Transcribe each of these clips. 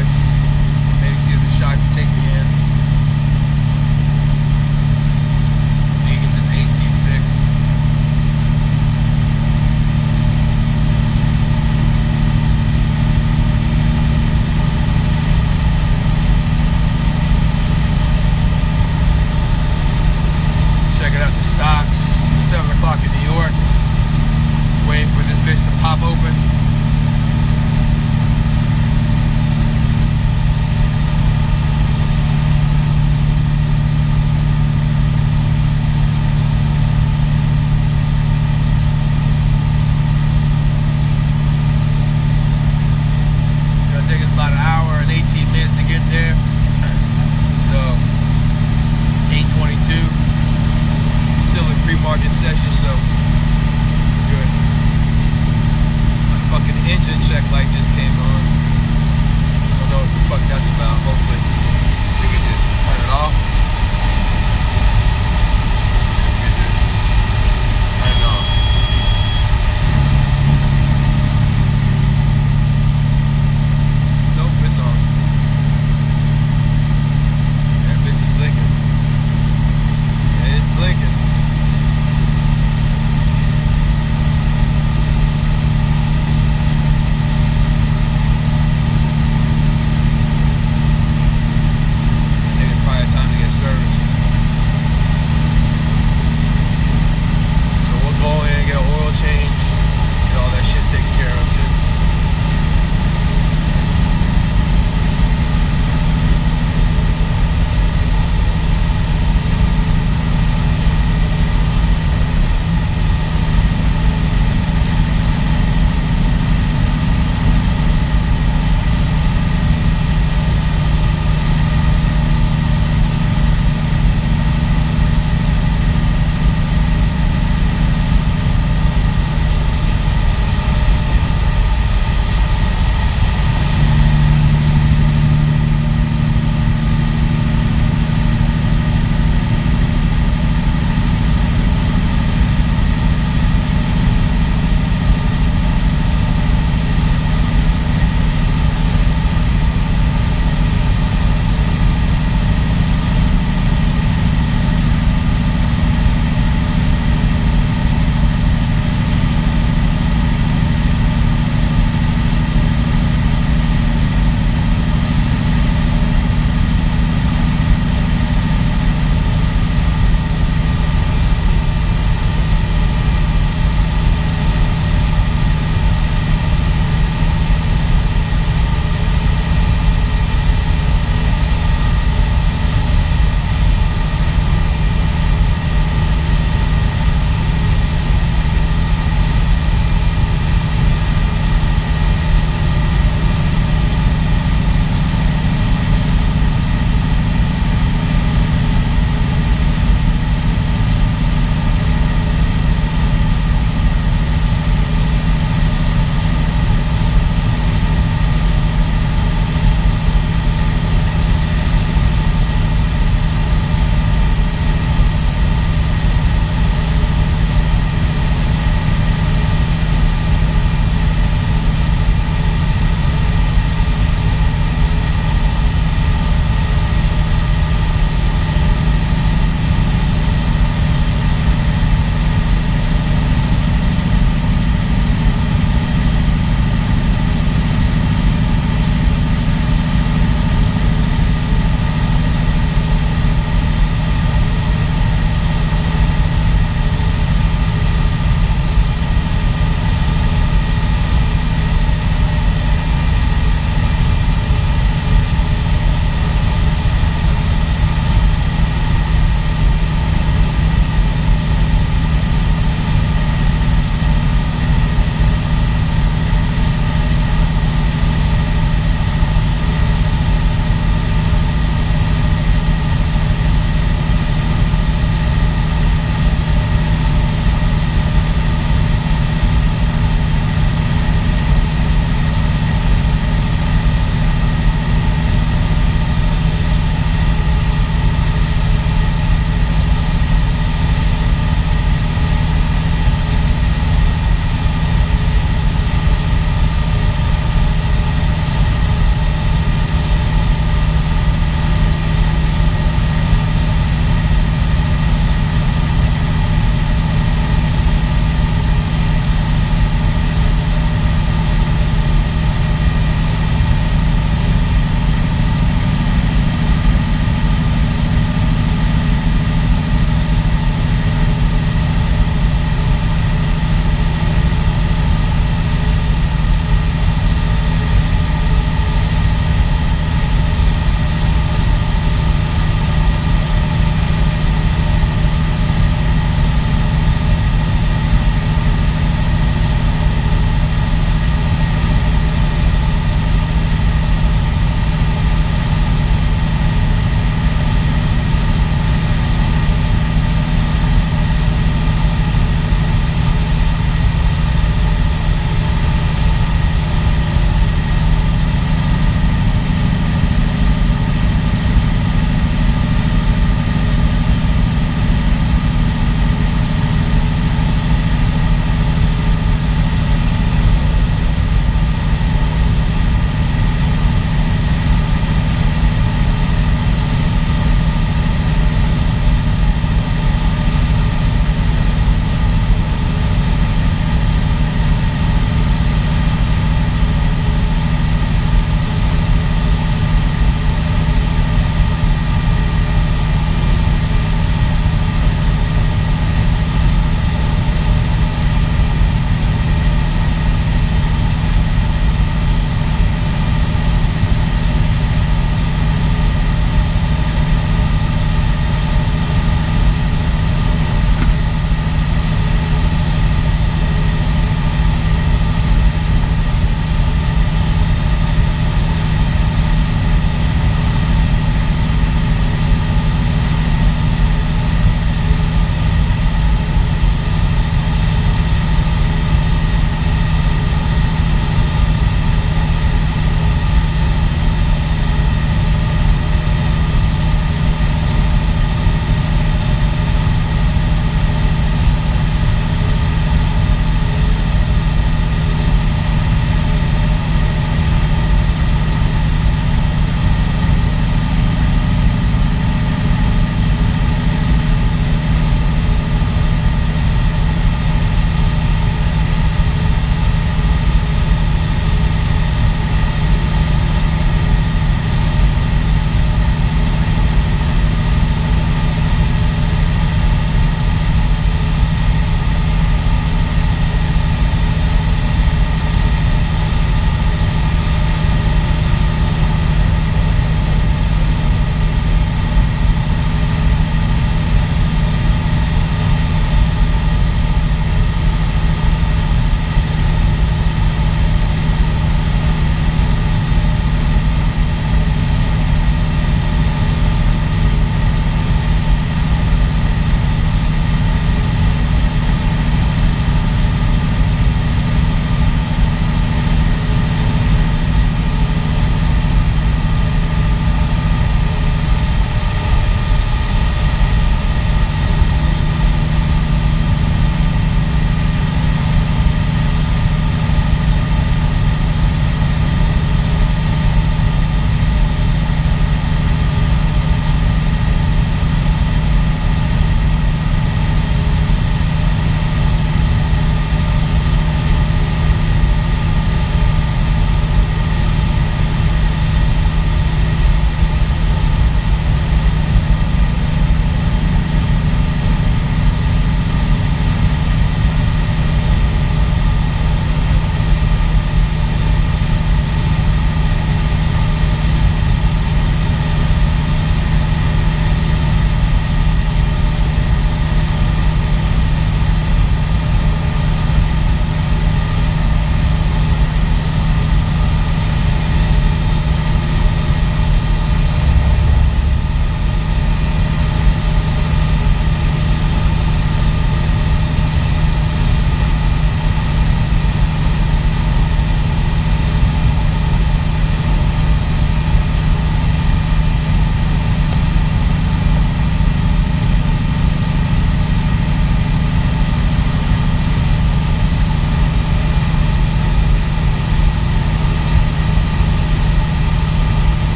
lights. Maybe see if the shot can take me in. Maybe get this AC fixed. Checking out the stocks. 7 o'clock in New York. Waiting for this bitch to pop open.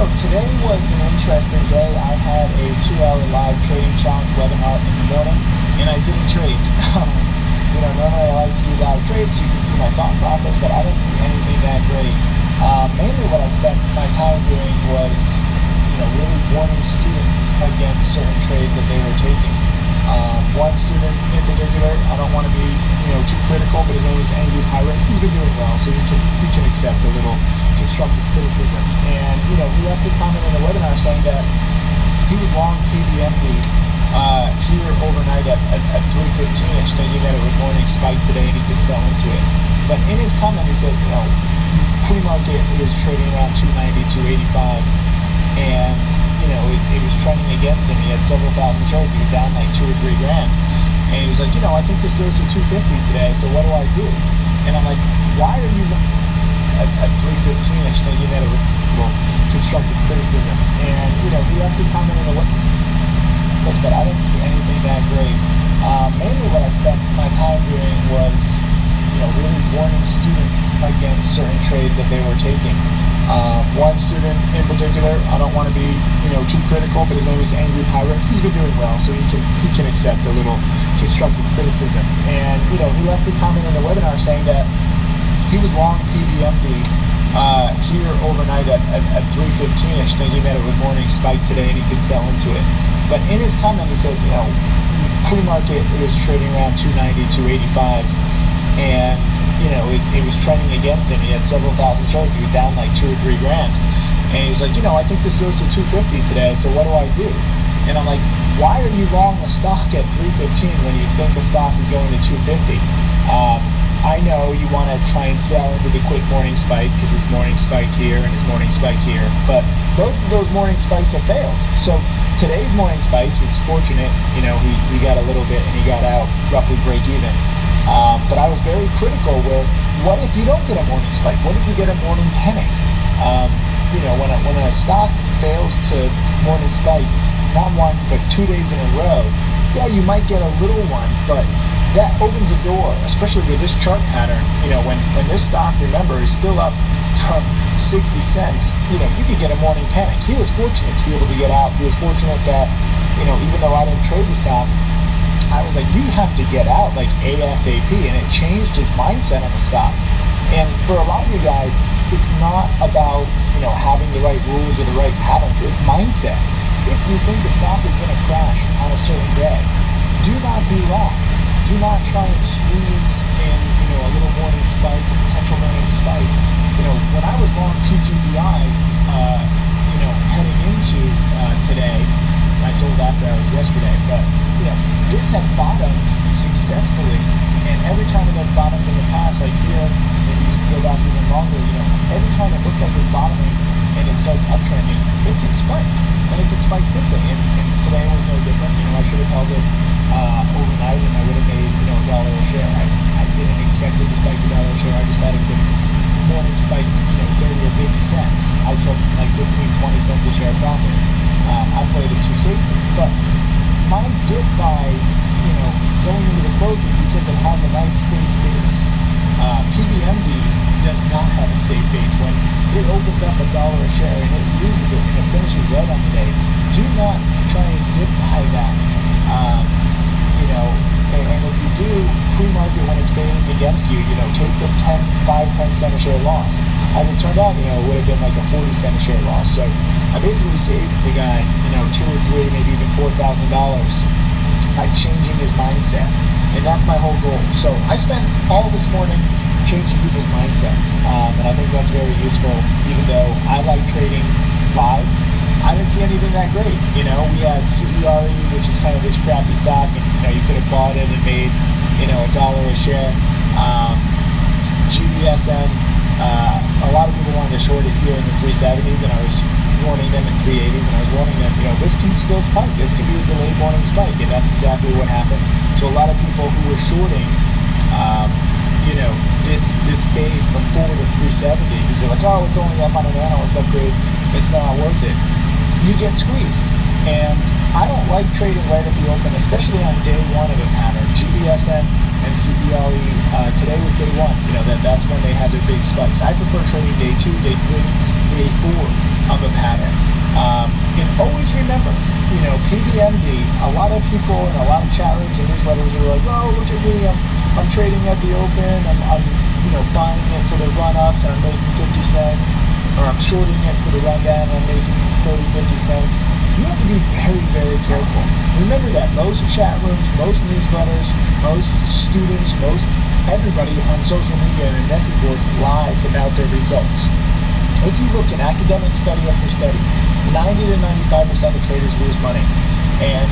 So today was an interesting day. I had a 2-hour live trading challenge webinar in the morning, and I didn't trade. Normally I like to do live trades so you can see my thought process, but I didn't see anything that great. Mainly what I spent my time doing was, really warning students against certain trades that they were taking. One student in particular, I don't want to be, too critical, but his name is Angry Pirate. He's been doing well, so he can accept a little constructive criticism. And, he left a comment in the webinar saying that he was long PBMD here overnight at 315-ish, thinking that it would morning spike today and he could sell into it. But in his comment, he said, pre-market is trading around 290, 285, and it was trending against him. He had several thousand shares. He was down like $2 or $3 grand, and he was like, I think this goes to 250 today. So what do I do? And I'm like, why are you at 315-ish thinking that it would constructive criticism? And he left a comment in the but I didn't see anything that great. Mainly what I spent my time doing was, really warning students against certain trades that they were taking. One student in particular, I don't want to be, too critical, but his name is Angry Pirate. He's been doing well, so he can accept a little constructive criticism. And, he left a comment in the webinar saying that he was long PBMD here overnight at 315-ish, thinking that it would morning spike today and he could sell into it. But in his comment, he said, pre-market was trading around 290, 285, and it was trending against him. He had several thousand shares. He was down like $2 or $3 grand, and he was like, I think this goes to 250 today. So what do I do? And I'm like, why are you long the stock at 315 when you think the stock is going to 250? I know you want to try and sell into the quick morning spike because it's morning spike here and it's morning spike here, but both of those morning spikes have failed. So today's morning spike is fortunate, he got a little bit and he got out roughly break even. But I was very critical where, what if you don't get a morning spike? What if you get a morning panic? When a stock fails to morning spike, not once, but 2 days in a row, yeah, you might get a little one, but that opens the door, especially with this chart pattern. When this stock, remember, is still up from 60 cents, you could get a morning panic. He was fortunate to be able to get out. He was fortunate that, even though I didn't trade the stock, I was like, you have to get out like ASAP, and it changed his mindset on the stock. And for a lot of you guys, it's not about, having the right rules or the right patterns. It's mindset. If you think the stock is going to crash on a certain day, do not be wrong. Do not try and squeeze in, a little morning spike, a potential morning spike. When I was long PTBI, heading into today, I sold after hours yesterday, but, this had bottomed successfully, and every time it had bottomed in the past, like here, maybe you can go back even longer, every time it looks like it's bottoming and it starts uptrending, it can spike, and it can spike quickly, and today was no different. I should have held it overnight and I would have made, $1 a share. I didn't expect it to spike $1 a share. I just thought it could morning spike, 30 or 50 cents. I took like 15, 20 cents a share profit. I played it too safe, but my dip by, going into the close was because it has a nice safe base. PBMD does not have a safe base. When it opens up $1 a share and it uses it and it finishes red on the day, do not try and dip by that. And if you do pre-market when it's fading against you, take the 5-10 cent a share loss. As it turned out, it would have been like a 40 cent a share loss. So I basically saved the guy, $2 or $3, maybe even $4,000 by changing his mindset. And that's my whole goal. So I spent all this morning changing people's mindsets. And I think that's very useful, even though I like trading live. I didn't see anything that great. We had CERE, which is kind of this crappy stock, and you could have bought it and made, $1 a share. GBSN, a lot of people wanted to short it here in the 370s, and I was warning them in 380s, and I was warning them, this can still spike. This could be a delayed morning spike, and that's exactly what happened. So a lot of people who were shorting, this fade from 4 to 370, because they're like, it's only up on an analyst upgrade, it's not worth it. You get squeezed, and I don't like trading right at the open, especially on day one of a pattern. GBSN and CERE, today was day one. That's when they had their big spikes. I prefer trading day 2, day 3, day 4. of a pattern. And always remember, PBMD, a lot of people in a lot of chat rooms and newsletters are like, oh, look at me, I'm trading at the open, I'm buying it for the run-ups and I'm making 50 cents, or I'm shorting it for the rundown and I'm making 30, 50 cents. You have to be very, very careful. Remember that most chat rooms, most newsletters, most students, most everybody on social media and message boards lies about their results. If you look at academic study after study, 90 to 95% of traders lose money. And,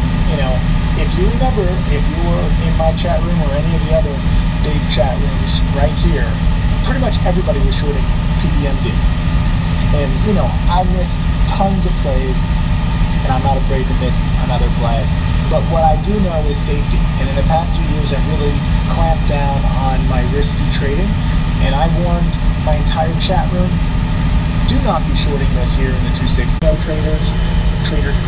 if you remember, if you were in my chat room or any of the other big chat rooms right here, pretty much everybody was shorting PBMD. And, I missed tons of plays, and I'm not afraid to miss another play. But what I do know is safety. And in the past few years, I've really clamped down on my risky trading. And I warned my entire chat room, do not be shorting this here in the 260. No traders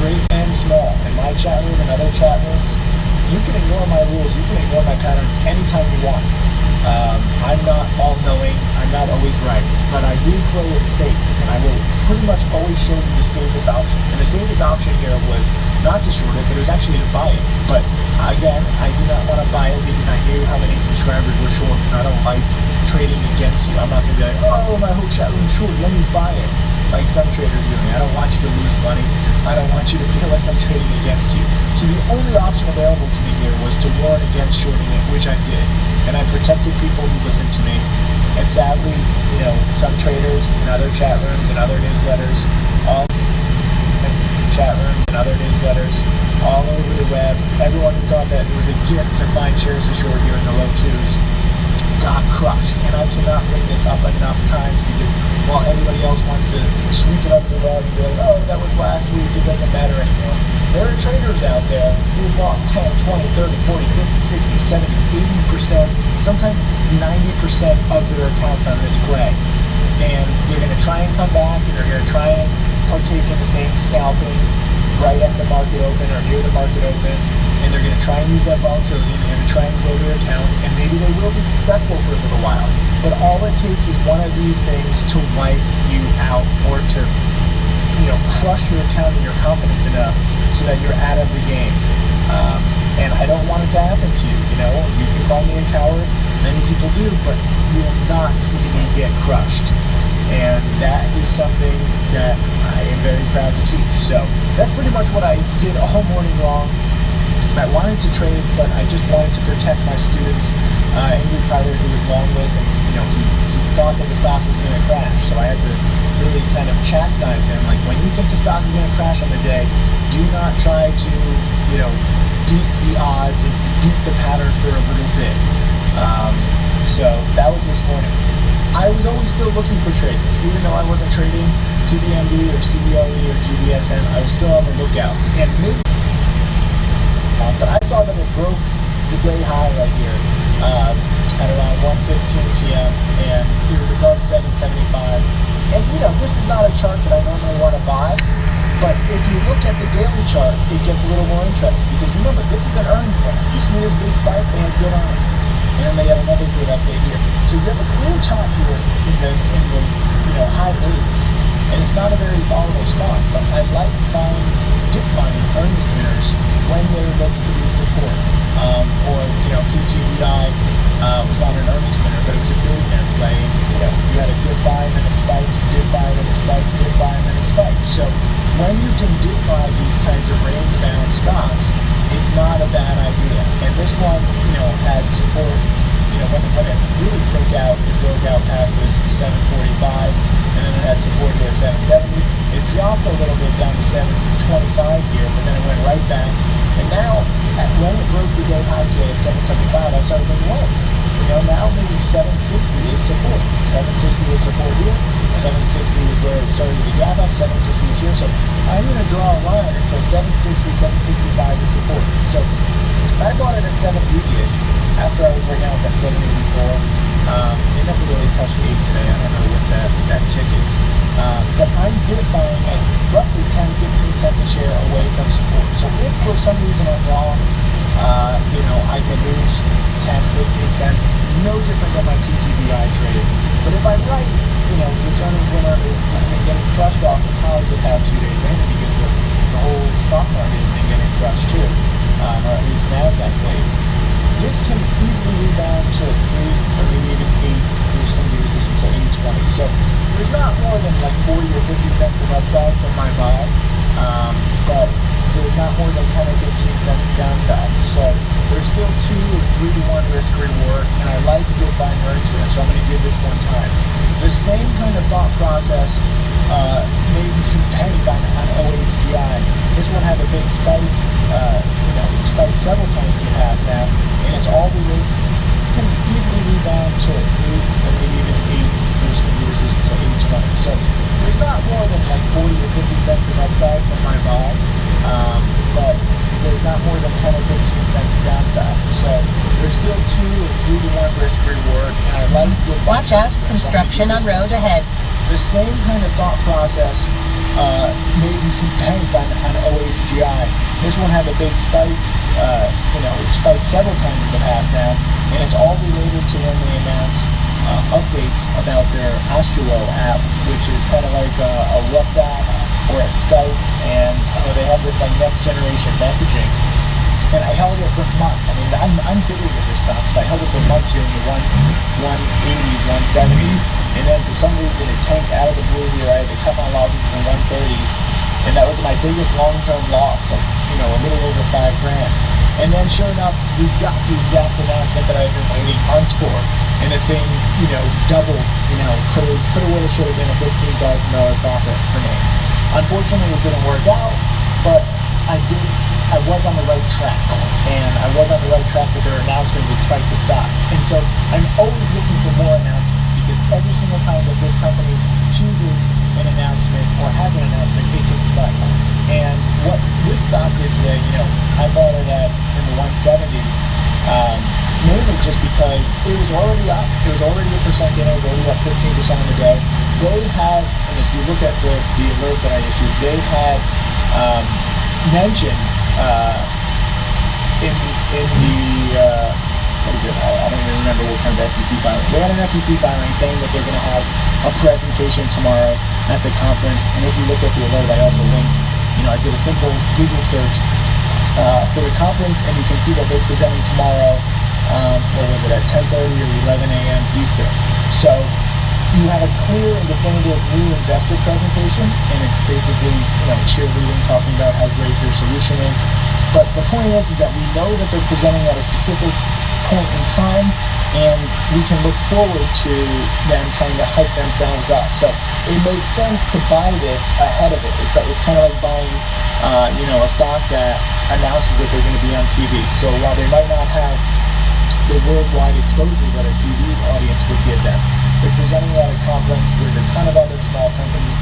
great and small. In my chat room and other chat rooms, you can ignore my rules, you can ignore my patterns anytime you want. I'm not all-knowing, I'm not always right, but I do play it safe, and I will pretty much always show you the safest option. And the safest option here was not to short it, but it was actually to buy it. But again, I do not want to buy it because I knew how many subscribers were short, and I don't like trading against you. I'm not going to be like, oh, my whole chat room's short, let me buy it, like some traders do. I don't want you to lose money. I don't want you to feel like I'm trading against you. So the only option available to me here was to warn against shorting it, which I did. And I protected people who listened to me. And sadly, some traders in other chat rooms and other newsletters, all over the web, everyone who thought that it was a gift to find shares to short here in the low twos got crushed. And I cannot bring this up enough times because while everybody else wants to sweep it up the rug and be like, oh, that was last week, it doesn't matter anymore. There are traders out there who've lost 10, 20, 30, 40, 50, 60, 70, 80%, sometimes 90% of their accounts on this play. And they're going to try and come back, and they're going to try and partake in the same scalping right at the market open or near the market open. And they're going to try and use that volatility, and they're going to try and grow their account, and maybe they will be successful for a little while. But all it takes is one of these things to wipe you out or to, crush your account and your confidence enough so that you're out of the game. And I don't want it to happen to you. You can call me a coward. Many people do, but you will not see me get crushed. And that is something that I am very proud to teach. So that's pretty much what I did all morning long. I wanted to trade, but I just wanted to protect my students. Angry Carter, who was longless, and he thought that the stock was going to crash, so I had to really kind of chastise him. Like, when you think the stock is going to crash on the day, do not try to, beat the odds and beat the pattern for a little bit. So that was this morning. I was always still looking for trades, even though I wasn't trading PBMD or CBOE or GBSN. I was still on the lookout, and maybe. But I saw that it broke the day high right here at around 1:15 p.m. and it was above 775. And this is not a chart that I normally want to buy, but if you look at the daily chart, it gets a little more interesting because remember, this is an earnings day. You see this big spike? They had good earnings, and then they had another good update here. So you have a clear top here in the high 8s, and it's not a very volatile stock. But I like dip buying earnings winners when there looks to be support. Or PTVI was not an earnings winner, but it was a billionaire play. You had a dip buy and then a spike, dip buy and then a spike, dip buy and then a spike. So when you can dip buy these kinds of range-bound stocks, it's not a bad idea. And this one, had support. When it really broke out past this 745, and then it had support here at 770. It dropped a little bit down to 725 here, but then it went right back. And now, when it broke the day high today at 775, I started thinking, now maybe 760 is support. 760 is support here. 760 is where it started to gap up. 760 is here. So I'm going to draw a line and say 760, 765 is support. So I bought it at 780-ish. After I was right now, it's at 784. It never really touched 8 today. I don't know what that tickets. But I'm dip buying at roughly 10-15 cents a share away from support. So if for some reason I'm wrong, I can lose 10-15 cents, no different than my PTVI trade. But if I'm right, this earnings winter has been getting crushed off its highs the past few days, mainly because the whole stock market has been getting crushed too, or at least NASDAQ plays. This can easily rebound to 8 or maybe even 8. There's going to be resistance at 8.20. So there's not more than like 40 or 50 cents of upside from my buy, but there's not more than 10 or 15 cents of downside. So there's still 2 or 3 to 1 risk reward, and I like a good buying earnings window, so I'm going to give this one time. The same kind of thought process made me bank on OHGI. This one had a big spike. It spiked several times in the past now, and it's all the way, can easily rebound to 8 or maybe even 8. There's going to be resistance at 8.20. So there's not more than like 40 or 50 cents of upside from my buy, but there's not more than 10 or 15 cents of downside. So there's still 2 or 3 to 1 risk reward, and I like good. Watch out, construction on road ahead. The same kind of thought process made me bank on OHGI. This one had a big spike. It spiked several times in the past now, and it's all related to when they announce updates about their Astro app, which is kind of like a WhatsApp or a Skype, and they have this like next generation messaging. And I held it for months. I mean, I'm bigger with this stuff, so I held it for months here in the 180s, 170s, and then for some reason it tanked out of the blue here. I had to cut my losses in the 130s, and that was my biggest long-term loss of a little over $5 grand. And then sure enough, we got the exact announcement that I've been waiting months for, and the thing doubled. Could have, would have, should have been a $15,000 profit for me. Unfortunately, it didn't work out, but I was on the right track, and I was on the right track with their announcement would spike the stock. And so I'm always looking for more announcements, because every single time that this company teases an announcement or has an announcement, it can spike. And what this stock did today, I bought it in the 170s, mainly just because it was already up. It was already a percent in, it was already up 15% in the day. They had, and if you look at the alert that I issued, they had mentioned in the what is it? I don't even remember what kind of SEC filing. They had an SEC filing saying that they're going to have a presentation tomorrow at the conference. And if you look at the alert, I also linked. I did a simple Google search for the conference, and you can see that they're presenting tomorrow. What was it, at 10:30 or 11 a.m. Eastern? So you have a clear and definitive new investor presentation, and it's basically cheerleading, talking about how great their solution is. But the point is that we know that they're presenting at a specific point in time, and we can look forward to them trying to hype themselves up. So it makes sense to buy this ahead of it. It's kind of like buying a stock that announces that they're going to be on TV. So while they might not have the worldwide exposure that a TV audience would give them, they're presenting at a conference with a ton of other small companies,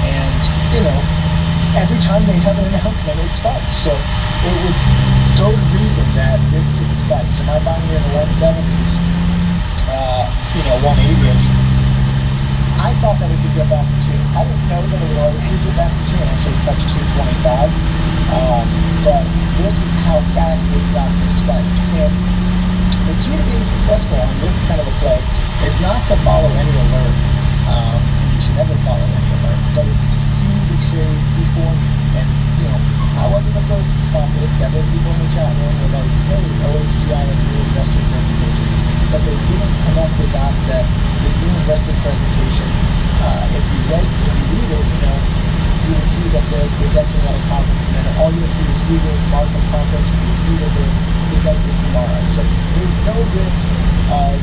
and every time they have an announcement, it spikes. So it would go to reason that this could spike. So my buying here in the 170s, 180ish, I thought that it could get back to 2. I didn't know that it would already get back to 2 and actually touch 225. But this is how fast this stock can spike. And the key to being successful on this kind of a play is not to follow any alert. You should never follow any alert, but it's to see the trade before. And I wasn't the first to spot this. Several people in the chat room were like, "Hey, OHGI has a new investor presentation," but they didn't connect the dots that this new investor presentation. If you read it, you would see that they're presenting at a conference, and then all you have to do is Google Markham Conference, and you can see that they're presenting tomorrow. So there's no risk of,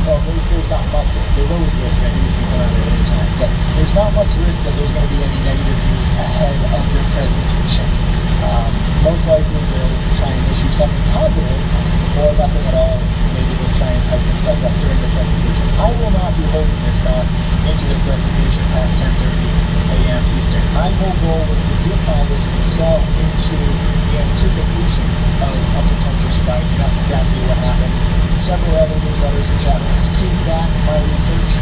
there's not much risk. There's always risk that news can come out at any time, but there's not much risk that there's going to be any negative news ahead of their presentation. Most likely they'll try and issue something positive, or nothing at all. Maybe they'll try and hype themselves up during the presentation. I will not be holding this stock into the presentation past 10:30 a.m. Eastern. My whole goal was to dip all this and sell into the anticipation of a potential spike, and that's exactly what happened. Several other newsletters and chat rooms piggyback my research.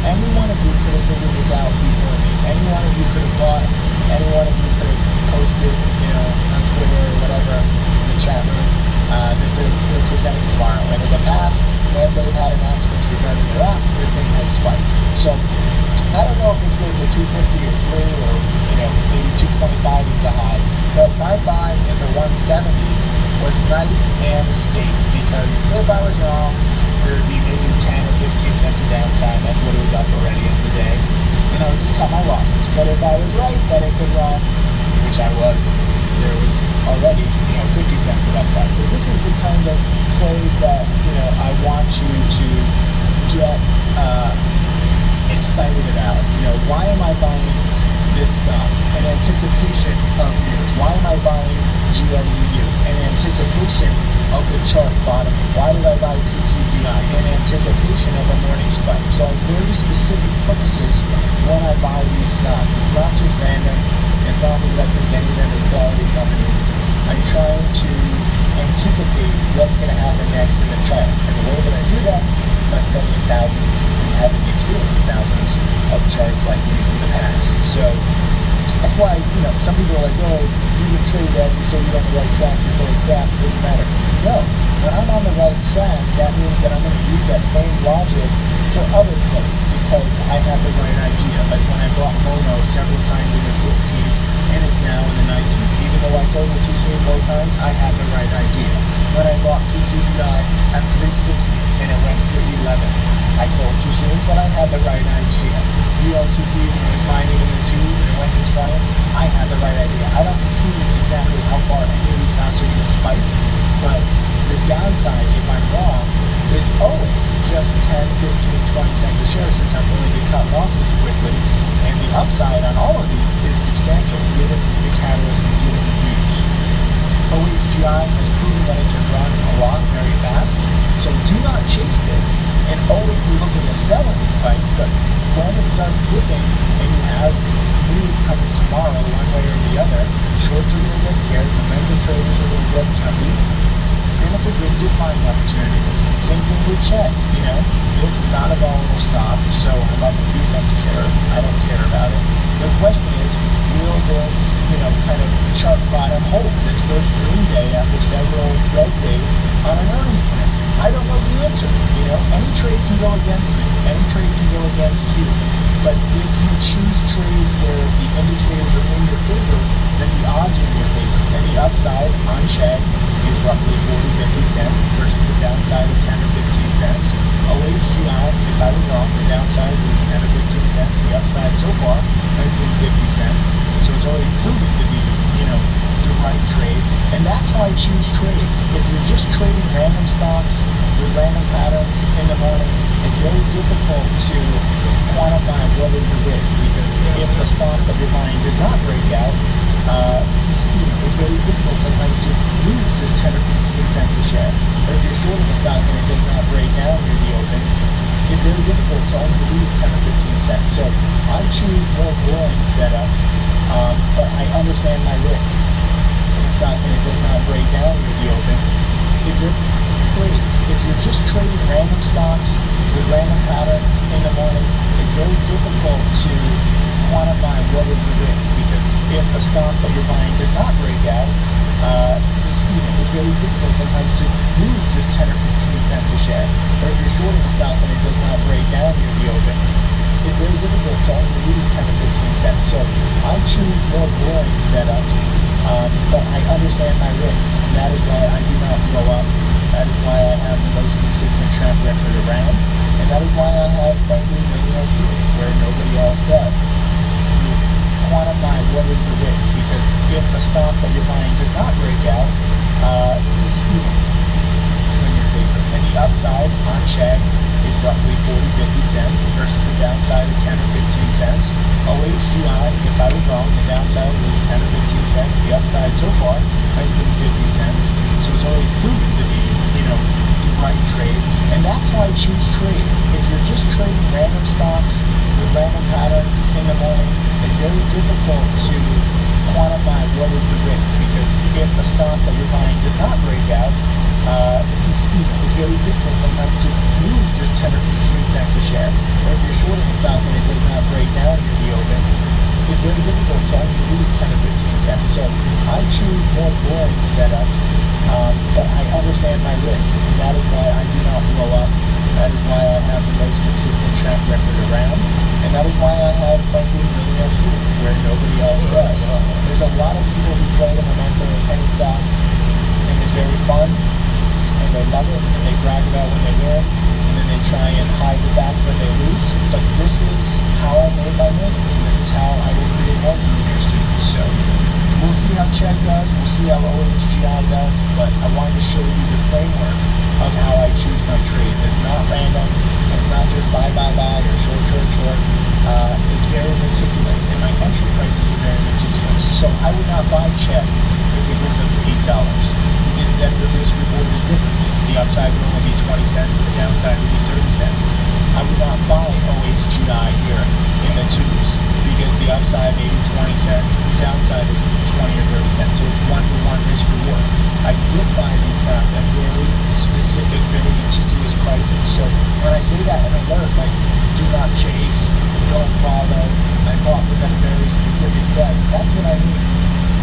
Any one of you could have figured this out before me. Any one of you could have bought. Any one of you could have posted, on Twitter or whatever in the chat room that they're presenting tomorrow. And in the past, when they've had announcements regarding their app, their thing has spiked. So I don't know if this goes to 250 or 3 or maybe 225 is the high. But my buy in the 170s was nice and safe because if I was wrong, there would be maybe 10 or 15 cents of downside. That's what it was up already in the day. And I would just cut my losses. But if I was right, then it could wrong, which I was. There was already 50 cents of upside. So this is the kind of plays that I want you to get excited about. Why am I buying this stock? In anticipation of news. Why am I buying GLUU? In anticipation of the chart bottoming. Why did I buy PTBI? In anticipation of a morning spike. So I have very specific purposes when I buy these stocks. It's not just random. It's not because I think any of them are quality companies. I'm trying to anticipate what's going to happen next in the chart. And the way that I do that is by studying thousands and having experienced thousands of charts like these in the past. So that's why, some people are like, oh, you can trade that, you say you're on the right track, you're full of crap, it doesn't matter. No, when I'm on the right track, that means that I'm going to use that same logic for other plays because I have the right idea. Like when I bought Mono several times in the 16s and it's now in the 19s. Even though I sold it too soon both times, I had the right idea. When I bought PTBI at 360 and it went to 11, I sold too soon, but I had the right idea. VLTC, when I was buying it in the 2s and it went to 20, I had the right idea. I don't see exactly how far any of these stocks are going to spike, but the downside, if I'm wrong, is always just 10, 15, 20 cents a share since I'm willing to cut losses quickly. And the upside on all of these is substantial given the catalyst and given the news. OHGI has proven that it can run a lot very fast. So do not chase this and always be looking to sell in the spikes. But when it starts dipping and you have news coming tomorrow one way or the other, shorts are going to get scared, momentum traders are going to get chunky, and it's a good dip buying opportunity. Same thing with Chegg, this is not a volatile stock, so I'm up a few cents a share. I don't care about it. The question is, will this, kind of chart bottom hold this first green day after several red days on an earnings print? I don't know the answer. Any trade can go against me. Any trade can go against you. But if you choose trades where the indicators are in your favor, then the odds are in your favor. And the upside on Chegg is roughly 40-50 cents versus the downside of 10 or 15 cents. OHGI, if I was wrong, the downside was 10 or 15 cents. The upside so far has been 50 cents. So it's already proven to be, the right trade. And that's how I choose trades. If you're just trading random stocks with random patterns in the morning, it's very difficult to quantify what is the risk because if the stock that you're buying does not break out, it's very difficult sometimes to lose just 10 or 15 cents a share. Or if you're shorting a stock and it does not break down near the open, it's very difficult to only lose 10 or 15 cents. So I choose more boring setups, but I understand my risk. If a stock and it does not break down near the open, if you're just trading random stocks with random patterns in the morning, it's very difficult to quantify what is the risk because if a stock that you're buying does not break out, it's very difficult sometimes to lose just 10 or 15 cents a share. Or if you're shorting a stock and it does not break down near the open, it's very difficult to only lose 10 or 15 cents. So I choose more boring setups, but I understand my risk, and that is why I do not blow up. That is why I have the most consistent track record around, and that is why I have, frankly, Rainier Street, where nobody else does. You quantify what is the risk, because if a stock that you're buying does not break out, you're in your favor. And the upside on Chegg is roughly 40-50 cents versus the downside of 10 or 15 cents. OHGI, if I was wrong, the downside was 10 or 15 cents. The upside so far has been 50 cents. So it's already proven to be, the right trade. And that's how I choose trades. If you're just trading random stocks with random patterns in the morning, it's very difficult to quantify what is the risk because if a stock that you're buying does not break out, it's very difficult sometimes to lose just 10 or 15 cents a share. Or if you're shorting a stock and it does not break down near the open, it's very difficult to only lose 10 or 15 cents. So I choose more boring setups, but I understand my risk, and that is why I do not blow up. That is why I have the most consistent track record around. try and hide the fact when they lose, but this is how I made my millions, and this is how I will create more millionaire students. So we'll see how Chegg does, we'll see how OHGI does, but I wanted to show you the framework of how I choose my trades. It's not random, it's not just buy or short. It's very meticulous, and my entry prices are very meticulous. So I would not buy Chegg if it goes up to $8, because then the risk reward is different. The upside would only be 20 cents and the downside would be 30 cents. I would not buy OHGI here in the twos, because the upside may be 20 cents, the downside is 20 or 30 cents. So it's 1-to-1 risk reward. I did buy these stocks at very specific, very meticulous prices. So when I say that in alert, like do not chase, don't follow, I bought this at a very specific price. That's what I mean.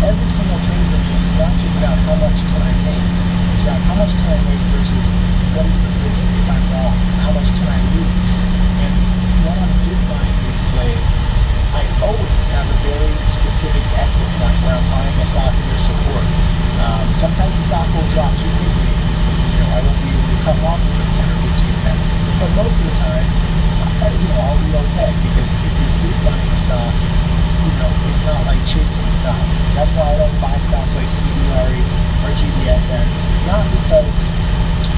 Every single trade for me, it's not just about how much can I make. It's about how much can I make versus what is the risk if I'm wrong. How much can I lose? And when I'm dip buying these plays, I always have a very specific exit point where I'm buying a stock near support. Sometimes the stock will drop too quickly. I won't be able to cut losses of 10 or 15 cents. But most of the time, I'll be okay, because if you're dip buying a stock, it's not like chasing a stock. That's why I don't buy stocks like CBRE or GBSN. Not because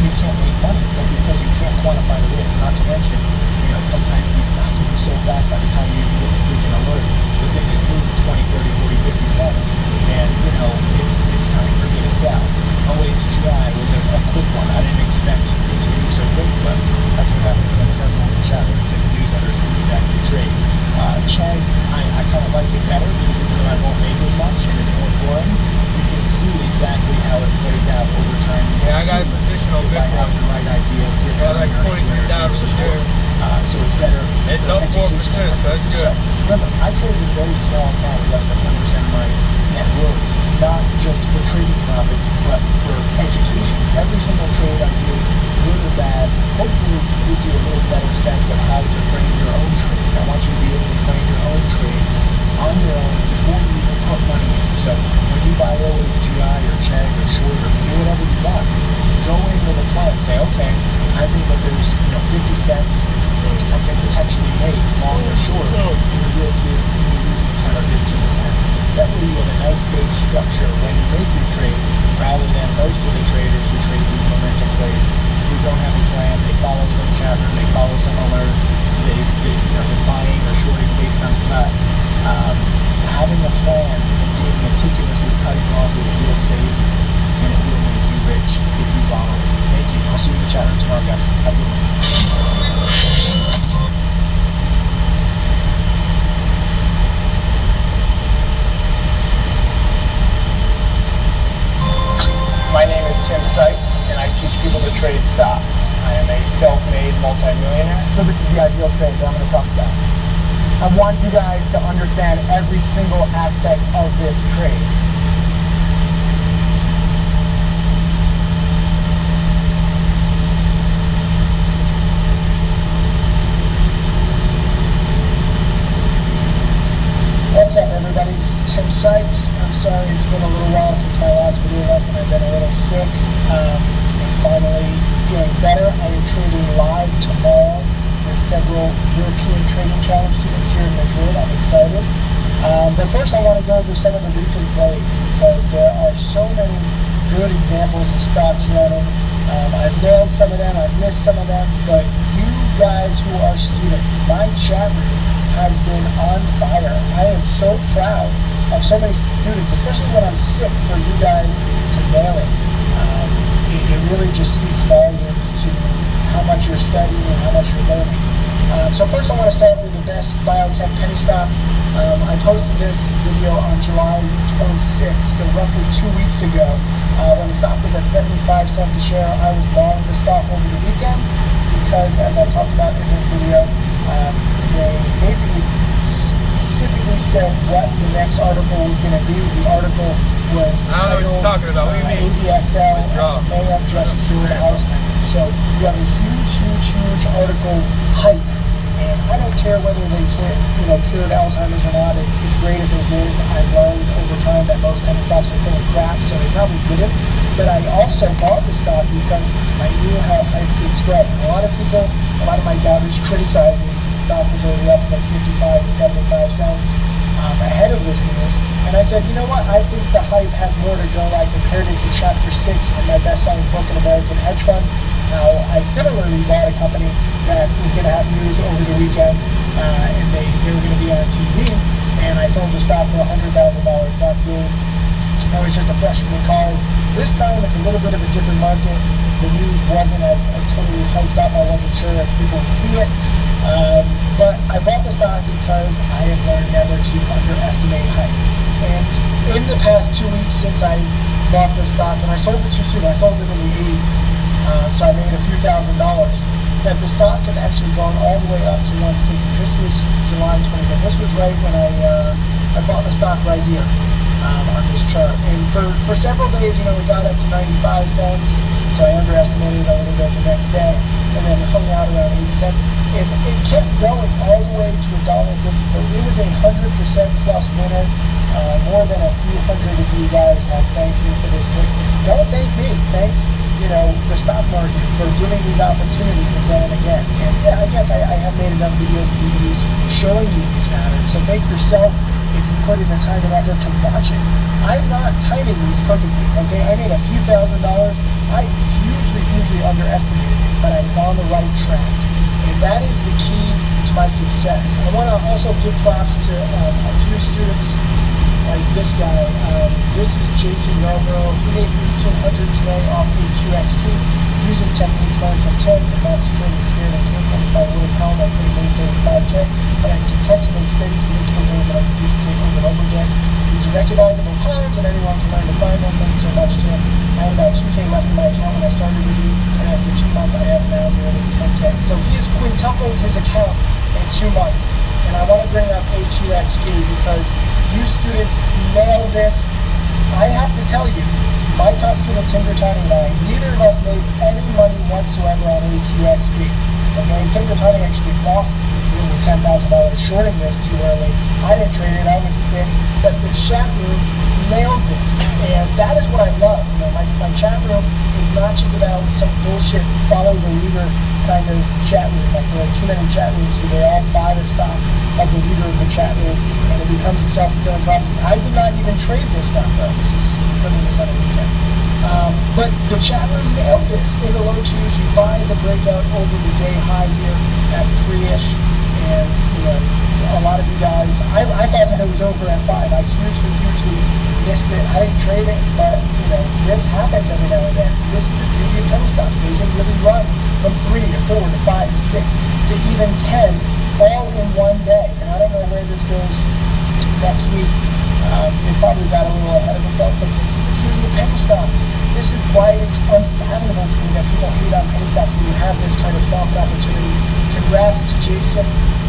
you can't make money, but because you can't quantify the risk. Not to mention, sometimes these stocks move so fast by the time you even get the freaking alert, the thing is moving 20, 30, 40, 50 cents. And, it's time for me to sell. OHGI was a quick one. I didn't expect it to move so quick, but that's what happens when several chatters and newsletters give you that new trade. Chegg, I kind of like it better because even though I won't make as much and it's more boring, you can see exactly how it plays out over time. Yeah, I got a position on Bitcoin. I have the right idea of Yeah, like 23,000 share. So it's better. It's up 4%, so that's good. So, remember, I trade a very small account, less than 1% of my net worth, not just for trading profits, but for education. Every single trade I do, good or bad, hopefully gives you a little better sense of how to frame your own trades. I want you to be able to frame your own trades on your own before you even put money in. So when you buy OHGI or Chegg or short or do whatever you want, go in with a plan. Say, okay, I think that there's 50 cents I can potentially make long or short. And the risk is you losing 10 or 15 cents. That way you have a nice safe structure when you make your trade, rather than most of the traders who trade these momentum plays who don't have a plan. They follow some chatter, they follow some alert, they're buying or shorting based on cut. Having a plan and being meticulous with cutting losses will save you, and it will make you rich if you follow it. Thank you. I'll see you in the chat room tomorrow, guys. Have a good one. My name is Tim Sykes, and I teach people to trade stocks. I am a self-made multimillionaire. So this is the ideal trade that I'm going to talk about. I want you guys to understand every single aspect of this trade. What's up, everybody? This is Tim Sykes. I'm sorry it's been a little while since my last video lesson. I've been a little sick. I'm finally feeling better. I am trading live tomorrow with several European Trading Challenge students here in Madrid. I'm excited. But first I want to go over some of the recent plays, because there are so many good examples of stocks running. I've nailed some of them, I've missed some of them, but you guys who are students, my chat room has been on fire. I am so proud of so many students, especially when I'm sick, for you guys to nail it. It really just speaks volumes to how much you're studying and how much you're learning. So first I want to start with the best biotech penny stock. I posted this video on July 26th, so roughly 2 weeks ago. When the stock was at 75 cents a share, I was long the stock over the weekend because, as I talked about in this video, they basically specifically said what the next article was going to be. The article was I don't know what you're talking about. What do you mean? ADXL may have just cured Alzheimer's. So you have a huge article hype. And I don't care whether they cured Alzheimer's or not. It's great if they did. I've learned over time that most penny stocks are full of crap, so they probably didn't. But I also also bought the stock because I knew how hype could spread. A lot of people, a lot of my doubters criticized me because the stock was already up from 55 to 75 cents ahead of this news. And I said, you know what? I think the hype has more to go. I compared it to Chapter 6 in my best-selling book, An American Hedge Fund. Now, I similarly bought a company that was going to have news over the weekend, and they were going to be on TV, and I sold the stock for $100,000 plus gain. I was just a freshman in college. This time, it's a little bit of a different market. The news wasn't as totally hyped up. I wasn't sure if people would see it. But I bought the stock because I have learned never to underestimate hype. And in the past 2 weeks since I bought the stock, and I sold it too soon, I sold it in the 80s, so I made a few $1,000s. That the stock has actually gone all the way up to 160. This was July 25th. This was right when I bought the stock right here on this chart. And for several days, it got up to 95 cents, so I underestimated it a little bit the next day, and then hung out around 80 cents. And it kept going all the way to $1.50. So it was 100% plus winner. More than a few hundred of you guys have thanked me for this pick. Don't thank me. Thank the stock market for giving these opportunities again and again. And yeah, I guess I have made enough videos and DVDs showing you these patterns. So thank yourself if you put in the time and effort to watch it. I'm not timing these perfectly. Okay, I made a few $1,000s. I hugely underestimated it, but I was on the right track. And that is the key to my success. I want to also give props to a few students like this guy. This is Jason Yarborough. He made $1,800 today off AQXP using techniques learned from Tim, and that's trading scared and careful. If I would have held, I could have made $35K, but I'm content to make steady, predictable gains that I can duplicate over and over again. These are recognizable patterns, and anyone can learn to find them. Thanks so much, Tim. I had about 2K left in my account when I started with you, and after 2 months, I have now nearly 10K. So he has quintupled his account in 2 months. And I want to bring up AQXP because you students nailed this. I have to tell you, my top student, Tim Bertani, and I, neither of us made any money whatsoever on AQXP. Okay, Tim Bertani actually lost nearly $10,000 shorting this too early. I didn't trade it, I was sick, but the chat room nailed this, and that is what I love. My chat room is not just about some bullshit follow the leader kind of chat room. Like there are too many chat rooms who they all buy the stock of the leader of the chat room, and it becomes a self-fulfilling prophecy. I did not even trade this stock, though. This is filming this on a weekend. But the chat room nailed this in the low twos. You buy the breakout over the day high here at 3-ish, and a lot of you guys, I thought that it was over at 5. I hugely missed it. I didn't trade it, but this happens every now and then. This is the beauty of penny stocks. They can really run from 3 to 4 to 5 to 6 to even 10 all in one day. And I don't know where this goes next week. It probably got a little ahead of itself, but this is the beauty of penny stocks. This is why it's unfathomable to me that people hate on penny stocks when you have this kind of profit opportunity. Congrats to Jason.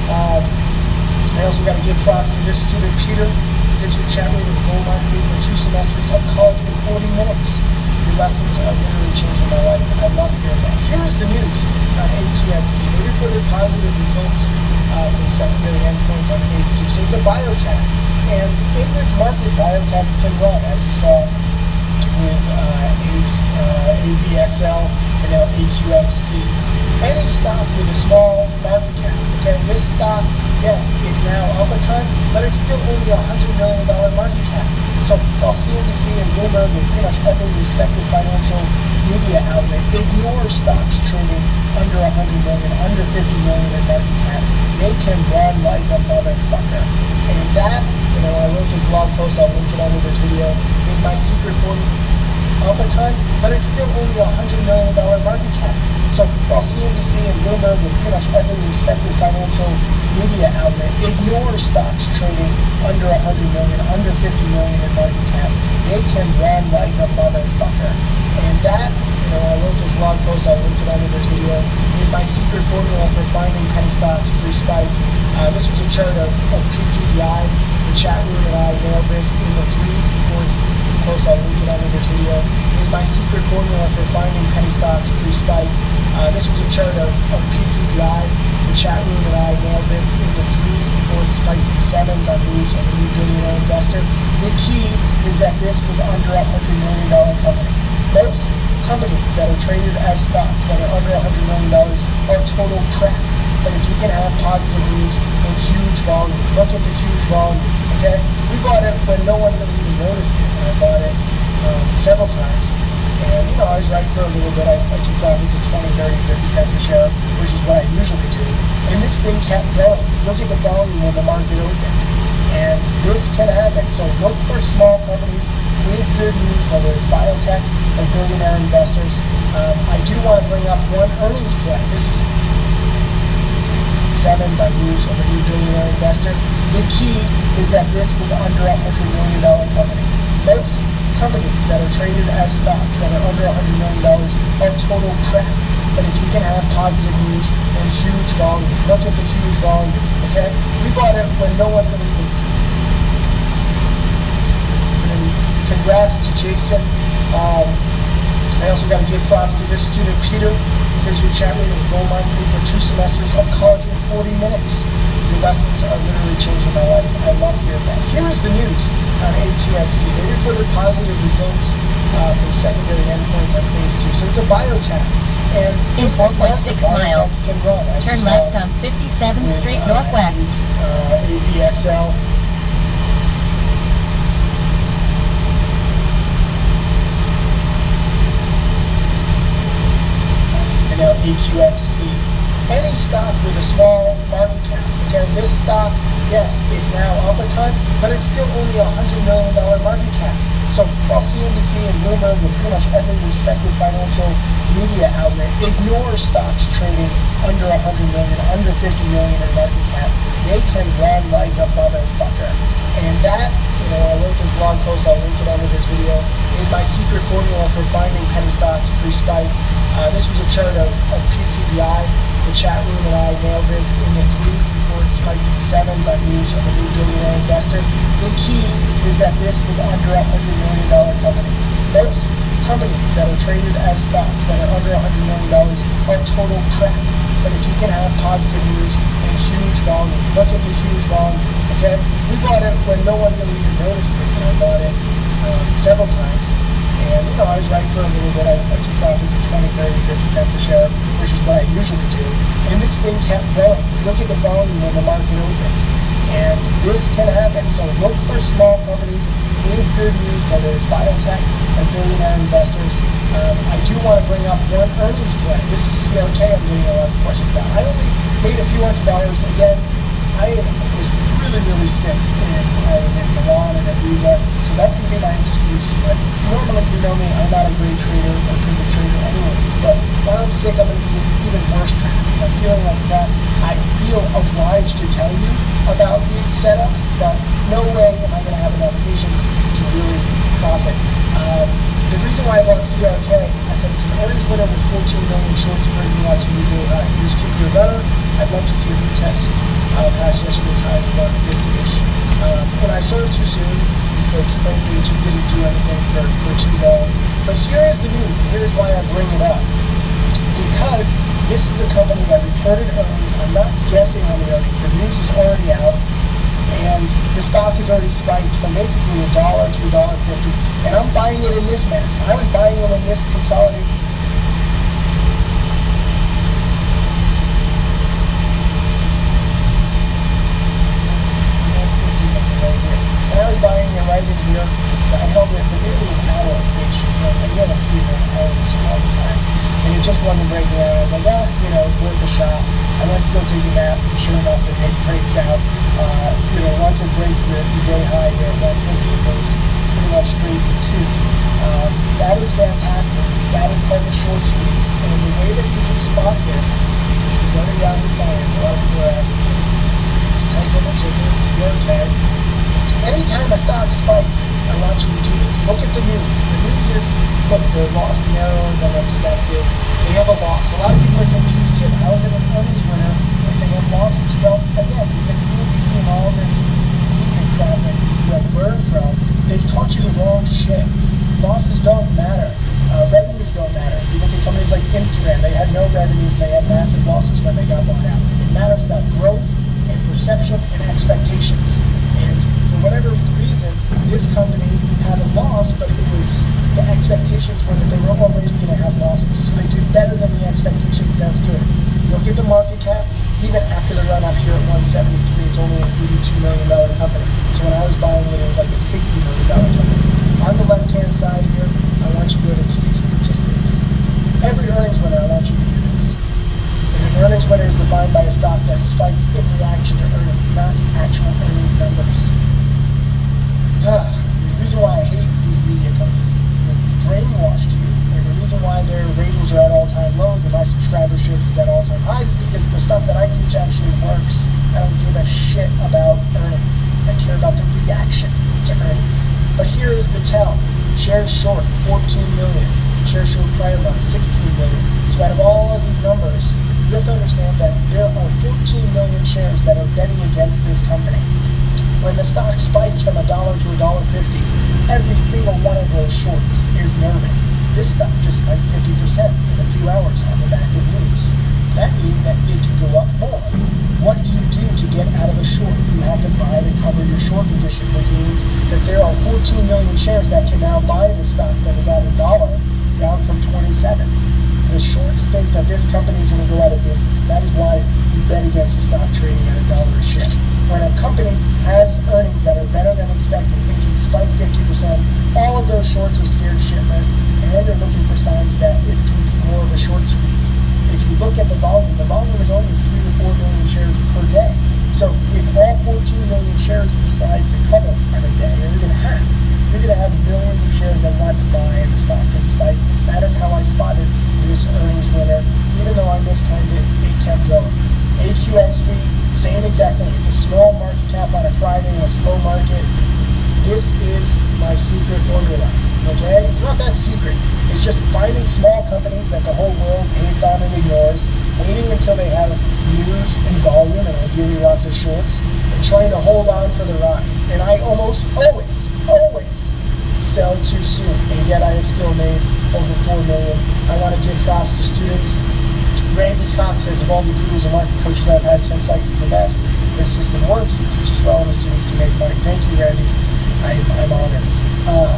I also got to give props to this student, Peter. He says your chat room is a gold mine for 2 semesters of college in 40 minutes. Your lessons are literally changing my life, and I love hearing that. Here is the news on AQXP. They reported positive results from secondary endpoints on phase 2. So it's a biotech. And in this market, biotechs can run, as you saw with AVXL and now AQXP. Any stock with a small market cap. Okay, this stock, yes, it's now up a ton, but it's still only a $100 million market cap. So while CNBC and Bloomberg and pretty much every respected financial media outlet ignore stocks trading under 100 million, under 50 million in market cap, they can run like a motherfucker. And that, I wrote this blog post, I'll link it under this video, is my secret formula. Up a ton, but it's still only a $100 million market cap. So while CNBC and Bloomberg and pretty much every respected financial media outlet ignores stocks trading under 100 million, under 50 million in market cap, they can run like a motherfucker. And that, I wrote this blog post, I'll link it under this video, is my secret formula for finding penny stocks pre-spike. This was a chart of PTBI. The chat room and I nailed this in the 3s before it's close. I'll link it under this video. Is my secret formula for finding penny stocks pre-spike. This was a chart of PTBI. The chat room and I nailed this in the 3s before it spiked to the 7s on news of a new billionaire investor. The key is that this was under a $100 million company. Most stocks that are under $100 million are total crap. But if you can have positive news and huge volume, look at the huge volume, okay? We bought it when no one really even noticed it, and I bought it several times. And, I was right for a little bit. I took profits at 20, 30, 50 cents a share, which is what I usually do. And this thing kept going. Look at the volume when the market opened. And this can happen. So look for small companies with good news, whether it's biotech or billionaire investors. I do want to bring up one earnings play. This is Sevens on news of a new billionaire investor. The key is that this was under $100 million company. Most companies that are traded as stocks that are under $100 million are total crap. But if you can have positive news and huge volume, look at the huge volume, okay? We bought it when no one really knew. Congrats to Jason. I also got to give props to this student, Peter. He says your chat room is gold mine, paid for 2 semesters of college in 40 minutes. Your lessons are literally changing my life. I love hearing that. Here is the news on AQXP. They reported positive results from secondary endpoints on phase 2. So it's a biotech. And in 4.6 miles, can run. turn left on 57th Street Northwest. AVXL. Now AQXP. Any stock with a small market cap. Okay, this stock, yes, it's now up a ton, but it's still only a $100 million market cap. So while CNBC and Bloomberg and pretty much every respected financial media outlet ignores stocks trading under 100 million, under 50 million in market cap, they can run like a motherfucker. And that, I wrote this blog post, I'll link it under this video, is my secret formula for finding penny stocks pre-spike. This was a chart of PTBI. The chat room and I nailed this in the 3s before it spiked to the 7s on news of a new billionaire investor. The key is that this was under $100 million company. Most companies that are traded as stocks that are under $100 million are total crap. But if you can have positive news and huge volume, look at the huge volume, okay? We bought it when no one really even noticed it, and I bought it several times. And, I was right for a little bit. I took profits at 20, 30, 50 cents a share, which is what I usually do. And this thing kept going. Look at the volume when the market opened. And this can happen. So look for small companies with good news, whether it's biotech or billionaire investors. I do want to bring up one earnings play. This is CRK I'm getting a lot of questions about. I only made a few $100s. Again, I was really sick, and I was in Milan and Ibiza, so that's going to be my excuse. But normally, me, I'm not a great trader or perfect trader anyways, but when I'm sick, I'm going to be even worse trader because I'm feeling like that. I feel obliged to tell you about these setups, but no way am I going to have enough patience to really profit. The reason why I bought CRK, I said it's an earnings winner with 14 million shorts breaking out to new day highs. This could be a runner. I'd love to see a retest past yesterday's highs of 150-ish. And I sold too soon because frankly it just didn't do anything for too long. But here is the news, and here's why I bring it up. Because this is a company that reported earnings. I'm not guessing on the earnings. The news is already out. And the stock has already spiked from basically $1 to $1.50. And I'm buying it in this mess. I was buying it in this consolidated. And I was buying it right in here. I held it for nearly an hour, which, I get a few hours all the time. And it just wasn't breaking out. I was like, it's worth a shot. I went to go take a nap. Sure enough, the pig breaks out. Once it breaks the day high here at 150, it goes pretty much straight to 2. That is fantastic. That is called a short squeeze. And the way that you can spot this, if you go to Yahoo Finance, a lot of people are asking me, just type in the ticker, CRK. Anytime a stock spikes, I want you to do this. Look at the news. The news is, look, their loss narrower than expected. They have a loss. A lot of people are confused, Tim. How is it an earnings winner if they have losses? Well, again, because CNBC and all this media crap that you have learned from, they've taught you the wrong shit. Losses don't matter. Revenues don't matter. If you look at companies like Instagram, they had no revenues and they had massive losses when they got bought out. It matters about growth and perception and expectations. And for whatever reason, this company had a loss, but it was the expectations were that they were already going to have losses. So they did better than That's good. Look at the market cap. Even after the run up here at 173, it's only an $82 million company. So when I was buying it, it was like a $60 million company. On the left-hand side here, I want you to go to key statistics. Every earnings winner, I want you to do this. And an earnings winner is defined by a stock that spikes in reaction to earnings, not the actual earnings numbers. The reason why I hate these media companies, they're brainwashed you. And the reason why their ratings are at all-time lows and my subscribership is at all-time highs is because the stuff that I teach actually works. I don't give a shit about earnings. I care about the reaction to earnings. But here is the tell. Shares short, 14 million. Shares short prior month, 16 million. So out of all of these numbers, you have to understand that there are 14 million shares that are betting against this company. When the stock spikes from $1 to $1.50, every single one of those shorts is nervous. This stock just spiked 50% in a few hours on the back of news. That means that it can go up more. What do you do to get out of a short? You have to buy to cover your short position, which means that there are 14 million shares that can now buy the stock that is at $1 down from 27. The shorts think that this company is going to go out of business. That is why you bet against a stock trading at $1 a share. When a company has earnings that are better than expected, it can spike 50%. All of those shorts are scared shitless, and then they're looking for signs that it's going to be more of a short squeeze. If you look at the volume is only 3 to 4 million shares per day. So if all 14 million shares decide to cover on a day, or even half, you're going to have millions of shares that want to buy and the stock can spike. That is how I spotted this earnings winner. Even though I mistimed it, it kept going. AQXP, same exact thing. It's a small market cap on a Friday in a slow market. This is my secret formula, okay? It's not that secret. It's just finding small companies that the whole world hates on and ignores, waiting until they have news and volume and ideally lots of shorts, and trying to hold on for the ride. And I almost always sell too soon, and yet I have still made over 4 million. I want to give props to students. Randy Cox says, of all the gurus and market coaches I've had, Tim Sykes is the best. This system works, he teaches well, and the students can make money. Thank you, Randy. I'm honored.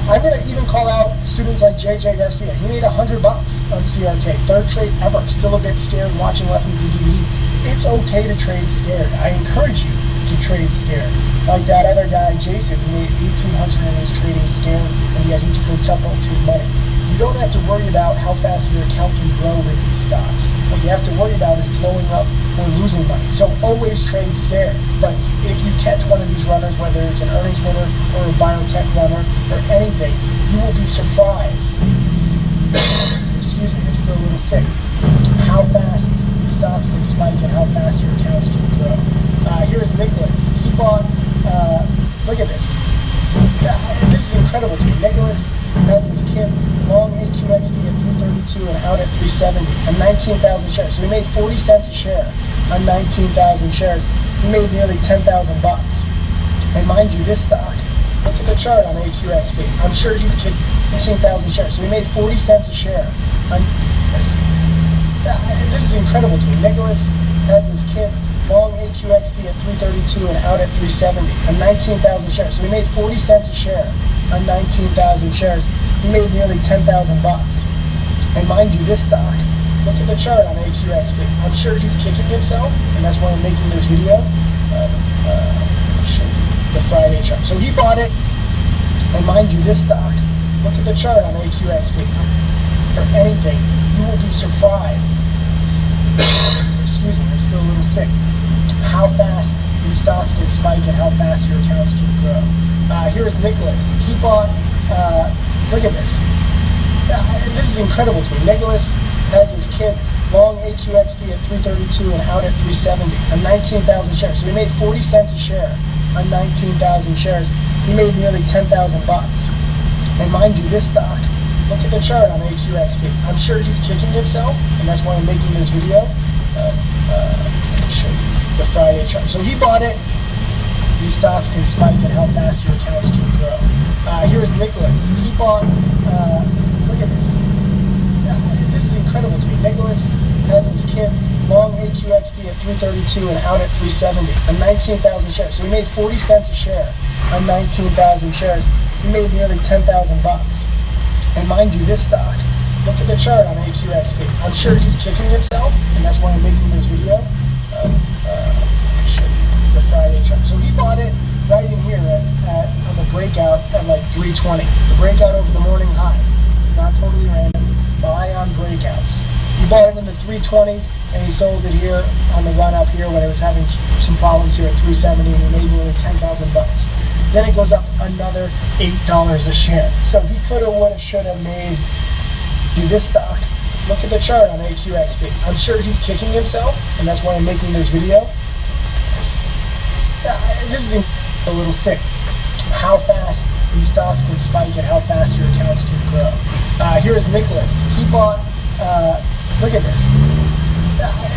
I'm going to even call out students like JJ Garcia. He made $100 on CRK. Third trade ever. Still a bit scared watching lessons and DVDs. It's okay to trade scared. I encourage you to trade scared. Like that other guy, Jason, who made $1,800 and is trading scared, and yet he's quintupled his money. You don't have to worry about how fast your account can grow with these stocks. What you have to worry about is blowing up or losing money. So always trade scared. But if you catch one of these runners, whether it's an earnings winner or a biotech runner or anything, you will be surprised. Excuse me, I'm still a little sick. How fast these stocks can spike and how fast your accounts can grow. Here's Nicholas. He bought, look at this. This is incredible to me. Nicholas has his kit, long AQXP at 332 and out at 370 on 19,000 shares. So he made 40 cents a share on 19,000 shares. He made nearly $10,000. And mind you, this stock, look at the chart on AQXP. I'm sure he's kicked 19,000 shares. So he made 40 cents a share on this. This is incredible to me. Nicholas has his kit, long AQXP at 332 and out at 370 on 19,000 shares. So he made 40 cents a share on 19,000 shares. He made nearly $10,000. And mind you, this stock, look at the chart on AQXP. I'm sure he's kicking himself, and that's why I'm making this video. To show you the Friday chart. So he bought it, and mind you, this stock, look at the chart on AQXP. Or anything, you will be surprised. Excuse me, I'm still a little sick. How fast these stocks can spike and how fast your accounts can grow. Here's Nicholas. He bought, look at this. This is incredible to me. Nicholas has his kit, long AQXP at 332 and out at 370 on 19,000 shares. So he made 40 cents a share on 19,000 shares. He made nearly $10,000. And mind you, this stock, look at the chart on AQXP. I'm sure he's kicking himself, and that's why I'm making this video. Let me show you the Friday chart. So he bought it. These stocks can spike and how fast your accounts can grow. Here's Nicholas. He bought, look at this. This is incredible to me. Nicholas has his kit, long AQXP at 332 and out at 370 on 19,000 shares. So he made 40 cents a share on 19,000 shares. He made nearly $10,000. And mind you, this stock, look at the chart on AQXP. I'm sure he's kicking himself, and that's why I'm making this video. Let me show you the Friday chart. So he bought it right in here on the breakout at like 320. The breakout over the morning highs. It's not totally random. Buy on breakouts. He bought it in the 320s, and he sold it here on the run up here when it was having some problems here at 370, and he made nearly 10,000 bucks. Then it goes up another $8 a share. So he coulda, woulda, shoulda made. Do this stock. Look at the chart on AQXP. I'm sure he's kicking himself, and that's why I'm making this video. This is a little sick. How fast these stocks can spike and how fast your accounts can grow. Here's Nicholas. He bought. Look at this.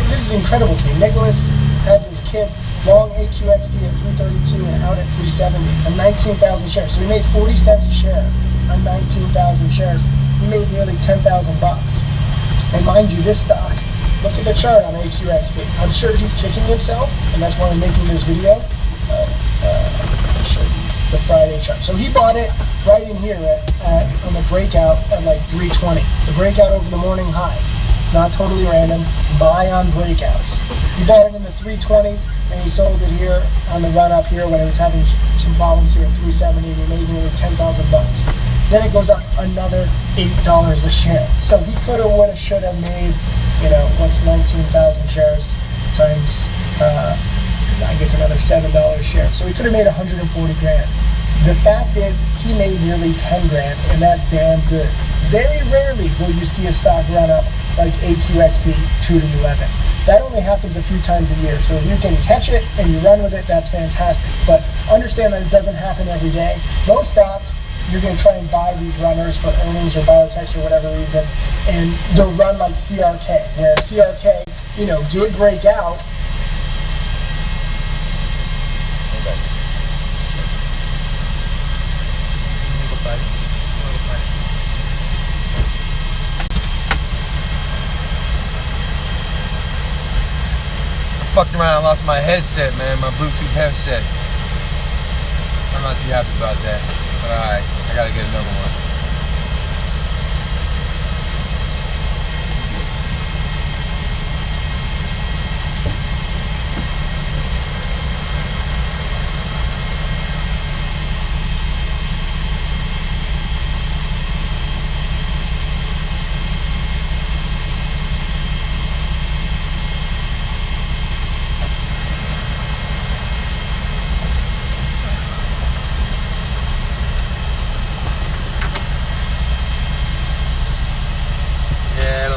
This is incredible to me. Nicholas has his kid long AQXP at 332 and out at 370 on 19,000 shares. So he made 40 cents a share on 19,000 shares. He made nearly 10,000 bucks. And mind you, this stock, look at the chart on AQXP. I'm sure he's kicking himself, and that's why I'm making this video. I'll show you the Friday chart. So he bought it right in here on the breakout at like 320. The breakout over the morning highs. It's not totally random. Buy on breakouts. He bought it in the 320s, and he sold it here on the run up here when it was having some problems here at 370, and he made nearly 10,000 bucks. Then it goes up another $8 a share. So he coulda, woulda, shoulda made, what's 19,000 shares times, I guess another $7 a share. So he could have made 140 grand. The fact is, he made nearly 10 grand, and that's damn good. Very rarely will you see a stock run up like AQXP 2 to 11. That only happens a few times a year. So if you can catch it and you run with it, that's fantastic. But understand that it doesn't happen every day. Most stocks, you're going to try and buy these runners for earnings or biotechs or whatever reason, and they'll run like CRK, where CRK, did break out. I fucked around and lost my headset, man, my Bluetooth headset. I'm not too happy about that. But alright, I gotta get another one.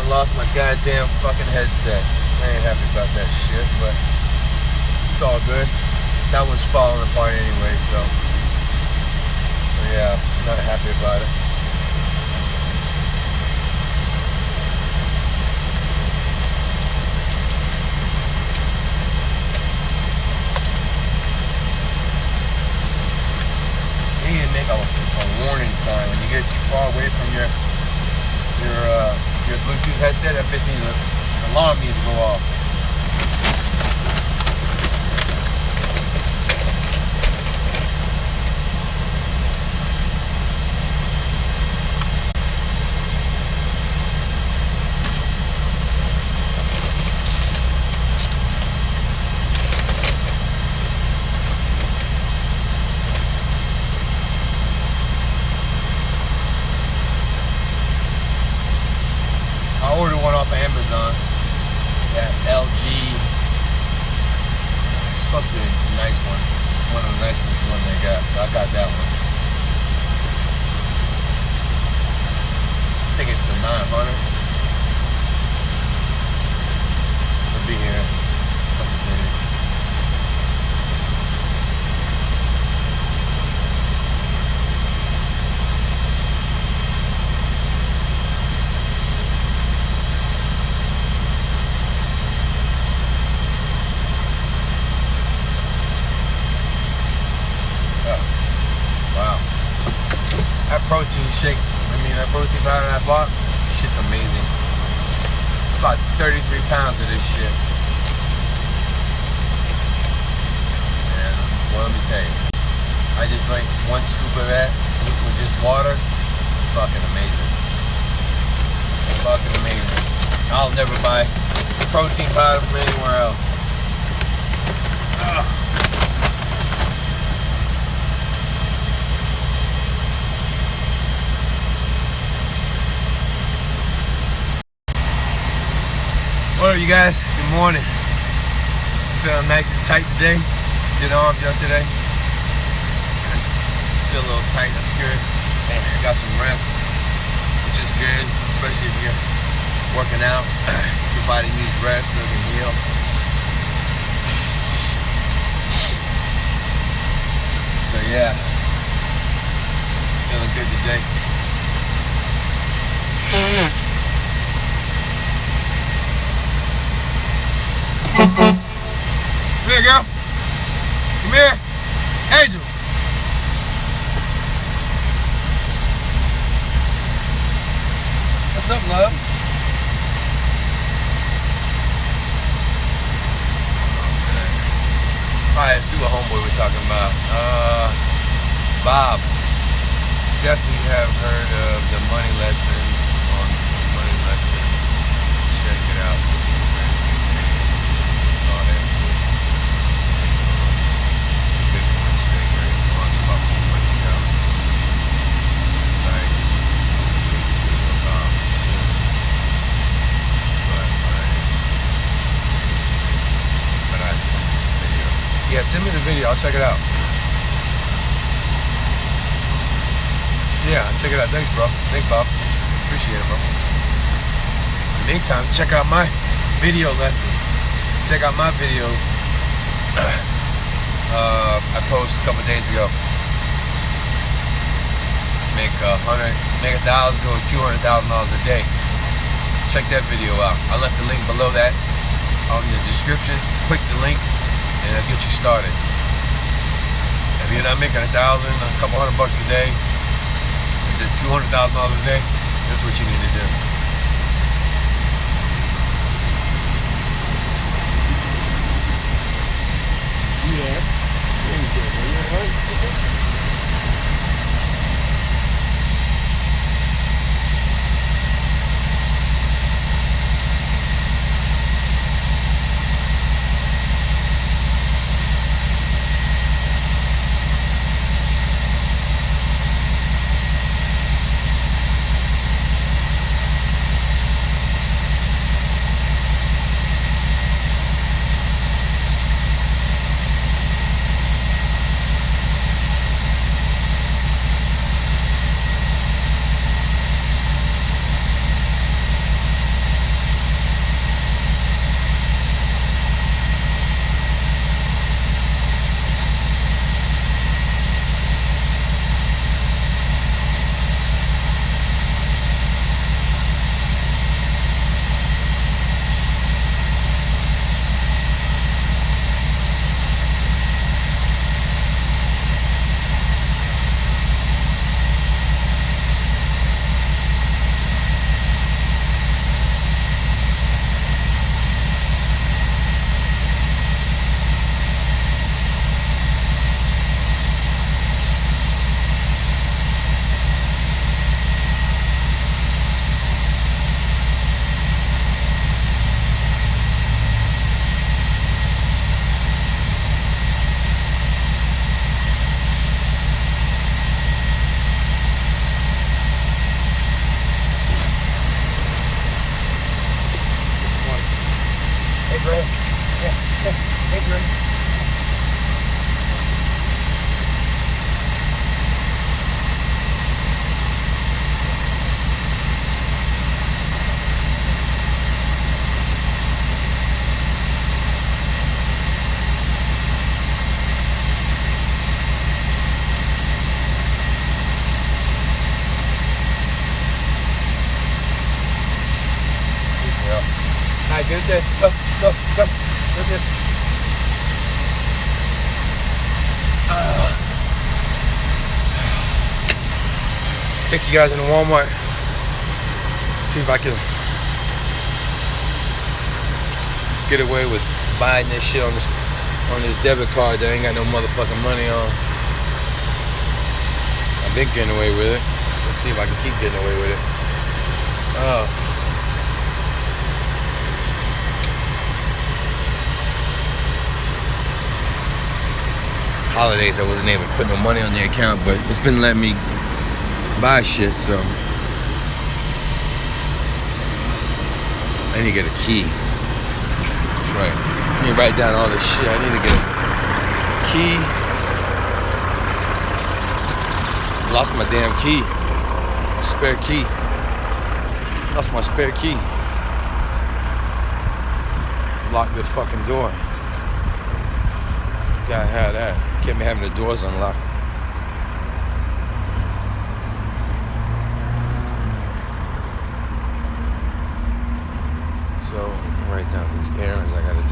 Lost my goddamn fucking headset. I ain't happy about that shit, but it's all good. That was falling apart anyway, so yeah, I'm not happy about it. You need to make a warning sign when you get too far away from your Bluetooth headset. That bitch needs an alarm needs to go off. I ordered one off of Amazon. That LG. It's supposed to be a nice one. One of the nicest ones they got. So I got that one. I think it's the 900. It'll be here in a couple days. Protein shake, that protein powder I bought, shit's amazing. About 33 pounds of this shit. And well, let me tell you, I just drank 1 scoop of that with just water. Fucking amazing. I'll never buy protein powder from anywhere else. What up, you guys? Good morning. Feeling nice and tight today. Did arms yesterday. Feel a little tight, that's good. Got some rest, which is good, especially if you're working out. Your body needs rest so it can heal. So yeah, feeling good today. Come here, girl. Come here. Angel. What's up, love? Alright, let's see what homeboy we're talking about. Bob. Definitely have heard of the money lesson on money lesson. Check it out. 6%. All that. Bitcoin stake rate launched about 4 months ago. The site. Yeah, send me the video. I'll check it out. Yeah, check it out. Thanks, bro. Thanks, Bob. Appreciate it, bro. In the meantime, check out my video lesson. Check out my video I posted a couple days ago. Make $1,000 to $200,000 a day. Check that video out. I left the link below that on the description. Click the link and it'll get you started. If you're not making $1,000, a couple $100 a day, $200,000 a day, this is what you need to do. Yeah. Alright, get it there. Go, go, go. Go there. Take you guys into Walmart. See if I can get away with buying this shit on this debit card that ain't got no motherfucking money on. I've been getting away with it. Let's see if I can keep getting away with it. Oh. holidays, I wasn't able to put no money on the account, but it's been letting me buy shit, so I need to get a key. That's right. Let me write down all this shit. I need to get a key. Lost my damn key. Spare key. Lost my spare key. Locked the fucking door. Gotta have that. Can't be having the doors unlocked. So, write down these errands I gotta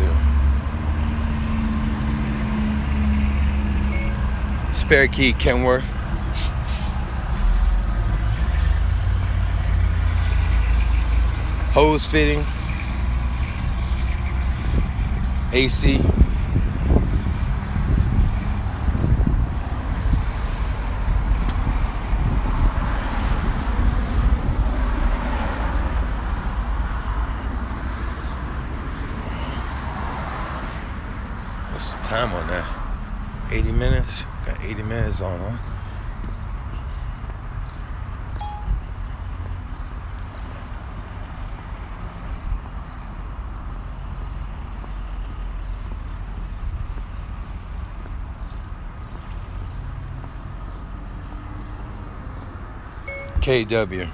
do. Spare key, Kenworth. Hose fitting. AC. What's the time on that? 80 minutes? Got 80 minutes on, huh? KW.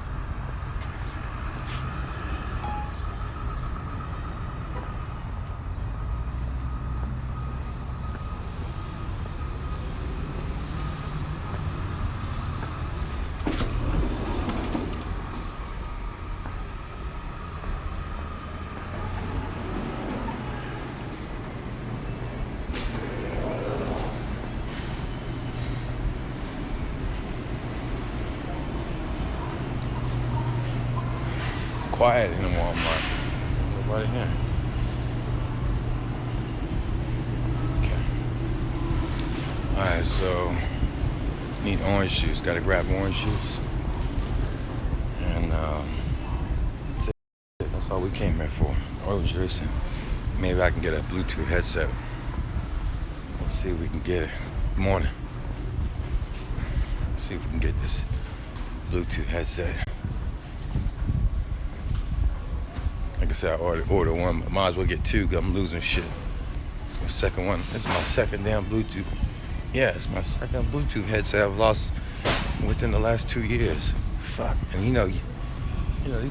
Quiet in the Walmart. Nobody here. Okay. Alright, so need orange juice. Gotta grab orange juice. And that's it. That's all we came here for. Orange juice. And maybe I can get a Bluetooth headset. Let's see if we can get it. Good morning. Let's see if we can get this Bluetooth headset. Like I said, I ordered one, but might as well get two because I'm losing shit. It's my second one. This is my second damn Bluetooth. Yeah, it's my second Bluetooth headset I've lost within the last 2 years. Fuck. And you know, these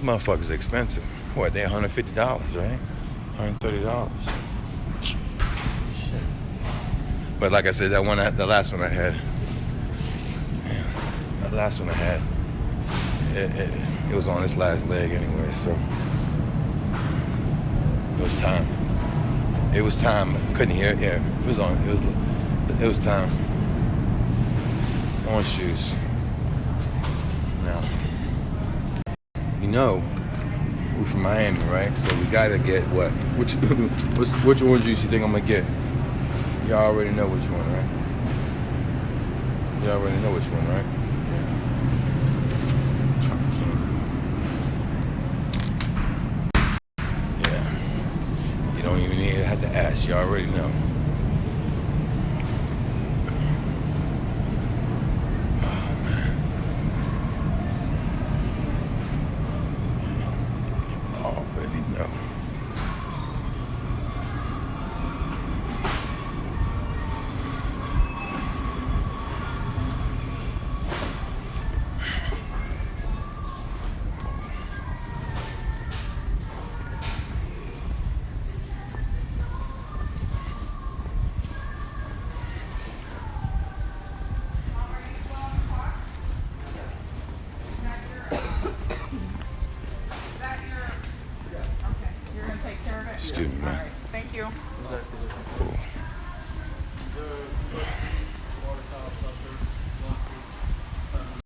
motherfuckers are expensive. What, they're $150, right? $130. Shit. But like I said, the last one I had, it was on its last leg anyway, so. It was time. It was time. Couldn't hear it. Yeah, it was on. It was time. Orange juice. Now, we're from Miami, right? So we gotta get what? Which orange juice you think I'm gonna get? Y'all already know which one, right? Y'all already know which one, right? Don't even need to have to ask. You already know. Oh, man. You already know. Excuse me, man.